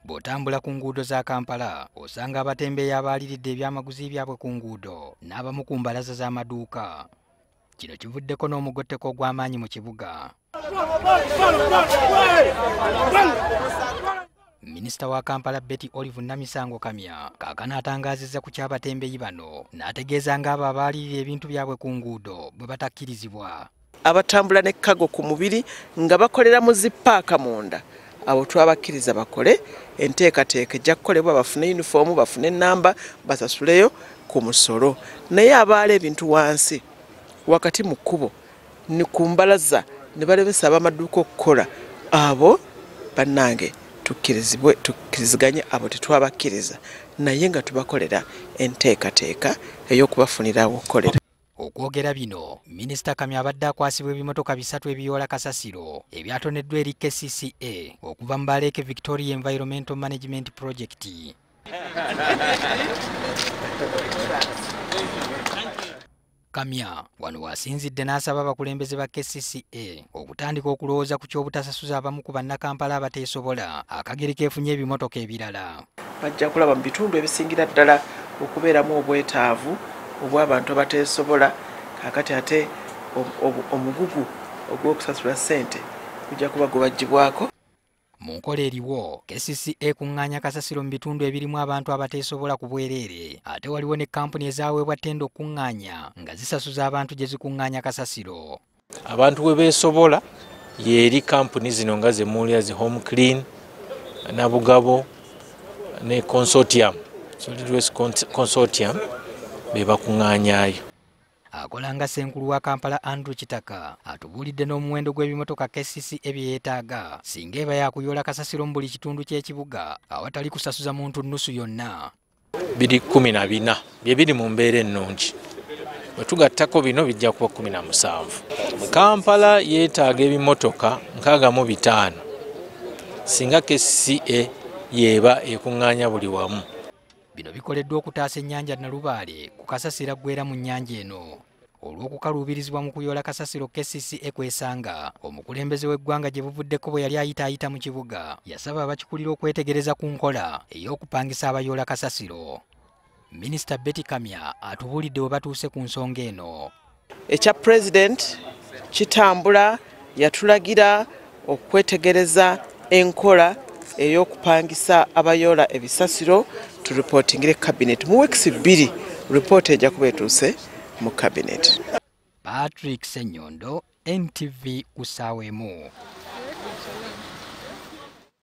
Bw'otambula ku nguudo za Kampala osanga abatembeeyi abaaliridde ebyamaguzi byabwe ku nguudo n'abamu ku mbalaza z'amaduuka. Kino kivuddeko n'omugotteko ogw'amaanyi mu kibuga. Minisita wa Kampala Betty Olive Namisango Kamya kaakano atangaazizza ku ky'abatembeeyi bano n'ategeeza ng'abo abaalirira ebintu byabwe ku nguudo bwe batakkirizibwa. Abatambula n'ekkago ku mubiri nga bakolera mu zipaaka munda abo twabakkiriza bakole enteekateeka ejja kukolebwa bafune yunifoomu bafune ennamba basasuleyo ku musolo. Naye abaala ebintu wansi wakati mu kkubo ni ku mbalaza ne balemesa ab'amaduuka okukola abo bannange tukkiriziganye abo tetwabakkiriza naye nga tubakolera enteekateeka ey'okubafunira awokukolera. Okwogera bino, Minisita Kamya abadde akwasibwa ebimotoka 3 ebiyoola kasasiro ebyatoneddwa eri KCCA okuva mu Baleeke Victoria Environmental Management Project. Kamya wano wasinzidde n'asaba abakulembeze ba KCCA okutandika okulowooza ku ky'obutasasuza abamu ku bannakampala abateesobola akagere keefunye ebimotoka ebirala. Bajja kulaba mu bitundu ebisingira ddala okubeeramu obwetaavu obw'abantu abateesobola kakati ate omugugu ogw'okusasula ssente kujja kuba gubagibwako. Mu nkola eriwo KCCA kuŋŋaanya kasasiro mu bitundu ebirimu abantu abateesobola ku bwereere ate waliwo ne kampuni ezaweebwa ttenda okuŋŋaanya nga zisasuza abantu gye zikuŋŋaanya kasasiro. Abantu bwe beesobola yeri kampuni zino nga ze muulira zi Home Clean, Nabugabo ne Consortium, Solid Waste Consortium be bakuŋŋaanyaayo. Akola nga Ssenkulu wa Kampala Andrew Kitaka atubuulidde n'omuwendo gw'ebimotoka KCCA bye yeetaaga singa eba yakuyoola kasasiro mu buli kitundu ky'ekibuga awatali kusasuza muntu nnusu yonna. 14 bye biri mu mbeera ennungi. Bwe tugattako bino bijja kuba 17. Kampala yeetaaga ebimotoka 65 singa KCCA yeba ekuŋŋaanya buli wamu. Bino bikoleddwa okutaasa ennyanja Nalubaale ku kasasiro ggwera mu nnyanja eno. Olw'okukaluubirizibwa mu kuyoola kasasiro KCCA kwesanga, omukulembeze w'eggwanga gye buvuddeko bwe yali ayita mu kibuga yasaba abakikulira okwetegereza ku nkola ey'okupangisa abayoola kasasiro. Minisita Betty Kamya atubuulidde we batuuse ku nsonga eno. Ekya President kitambula yatulagira okwetegereza enkola ey'okupangisa abayoola ebisasiro tu reportingire cabinet mu weeks 2 report ejja kuba etuuse mu cabinet. Patrick Senyondo, NTV Kusawemu.